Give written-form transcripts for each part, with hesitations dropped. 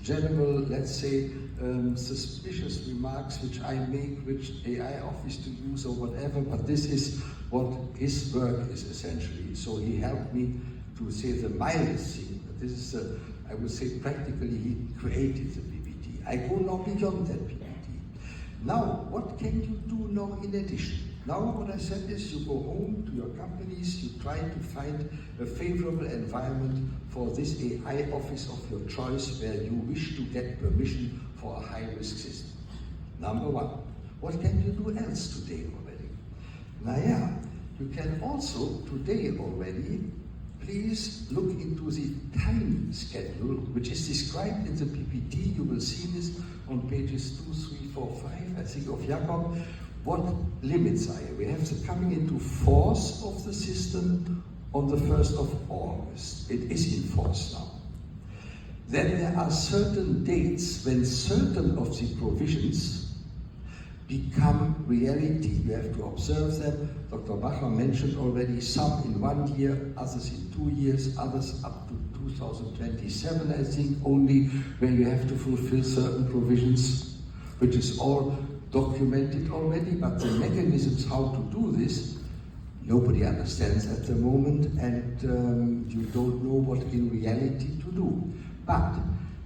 general, let's say, suspicious remarks which I make, which AI office to use or whatever, but this is what his work is essentially. So he helped me to say the mildest thing. This is, I would say, practically he created the PPT. I go now beyond that PPT. Now, what can you do now in addition? Now what I said is you go home to your companies, you try to find a favorable environment for this AI office of your choice where you wish to get permission for a high-risk system. Number one. What can you do else today already? Now yeah, you can also today already please look into the time schedule which is described in the PPT. You will see this on pages 2, 3, 4, 5, I think of Jakob. What limits are here? We have the coming into force of the system on the 1st of August. It is in force now. Then there are certain dates when certain of the provisions become reality. You have to observe them. Dr. Bacher mentioned already some in 1 year, others in 2 years, others up to 2027, I think, only where you have to fulfill certain provisions, which is all documented already, but the mechanisms how to do this, nobody understands at the moment, and you don't know what in reality to do. But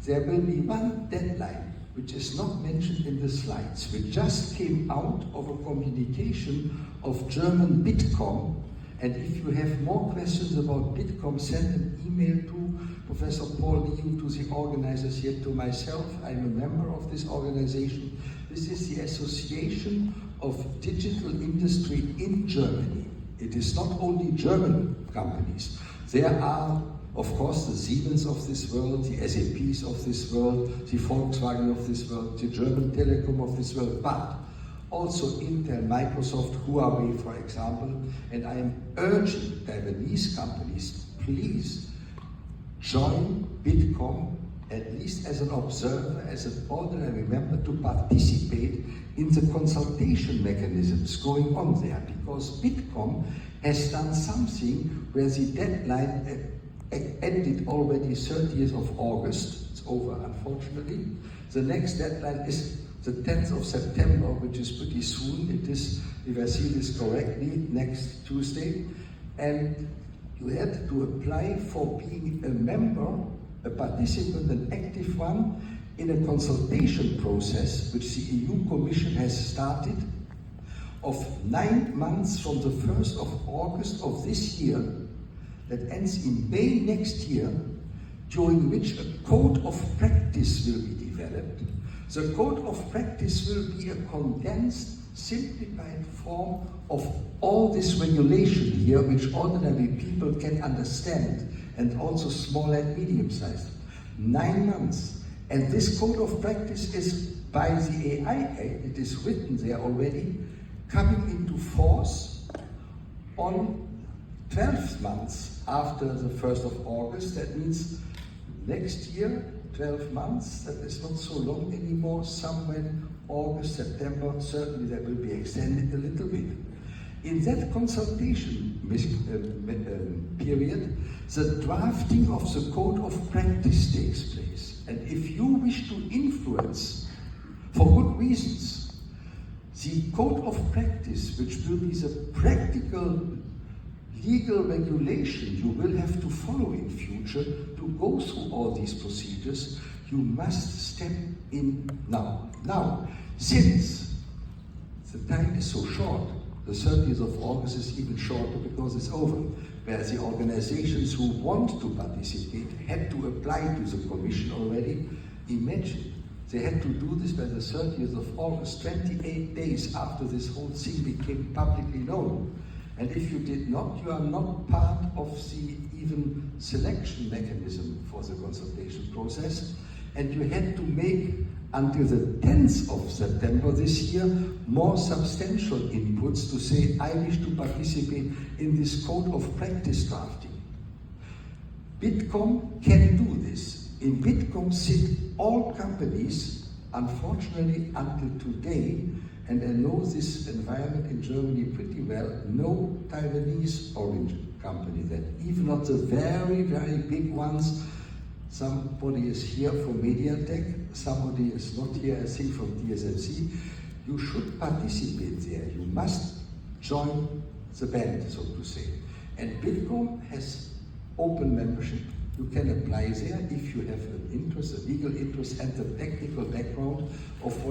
there will be one deadline, which is not mentioned in the slides, which just came out of a communication of German Bitkom. And if you have more questions about Bitkom, send an email to Professor Paul Liu, to the organizers here, to myself. I'm a member of this organization. This is the Association of Digital Industry in Germany. It is not only German companies. There are, of course, the Siemens of this world, the SAPs of this world, the Volkswagen of this world, the German Telecom of this world, but also Intel, Microsoft, Huawei, for example. And I am urging Taiwanese companies, please join Bitkom, at least as an observer, as an ordinary member, to participate in the consultation mechanisms going on there, because Bitkom has done something where the deadline ended already 30th of August. It's over, unfortunately. The next deadline is the 10th of September, which is pretty soon. It is, if I see this correctly, next Tuesday. And you had to apply for being a member, a participant, an active one, in a consultation process which the EU Commission has started of 9 months from the 1st of August of this year, that ends in May next year, during which a code of practice will be developed. The code of practice will be a condensed, simplified form of all this regulation here, which ordinary people can understand, and also small and medium-sized. 9 months. And this code of practice is by the AI Act, it is written there already, coming into force on 12 months after the 1st of August. That means next year, 12 months, that is not so long anymore, somewhere August, September, certainly that will be extended a little bit. In that consultation period, the drafting of the code of practice takes place. And if you wish to influence, for good reasons, the code of practice, which will be the practical legal regulation you will have to follow in future to go through all these procedures, you must step in now. Now, since the time is so short, the 30th of August is even shorter because it's over, where the organizations who want to participate had to apply to the Commission already. Imagine, they had to do this by the 30th of August, 28 days after this whole thing became publicly known. And if you did not, you are not part of the even selection mechanism for the consultation process. And you had to make, until the 10th of September this year, more substantial inputs to say, I wish to participate in this code of practice drafting. Bitkom can do this. In Bitkom sit all companies, unfortunately until today, and I know this environment in Germany pretty well, no Taiwanese origin company, that even not the very, very big ones, somebody is here from MediaTek, somebody is not here, I think from TSMC. You should participate there. You must join the band, so to say. And Bitkom has open membership. You can apply there if you have an interest, a legal interest, and the technical background of what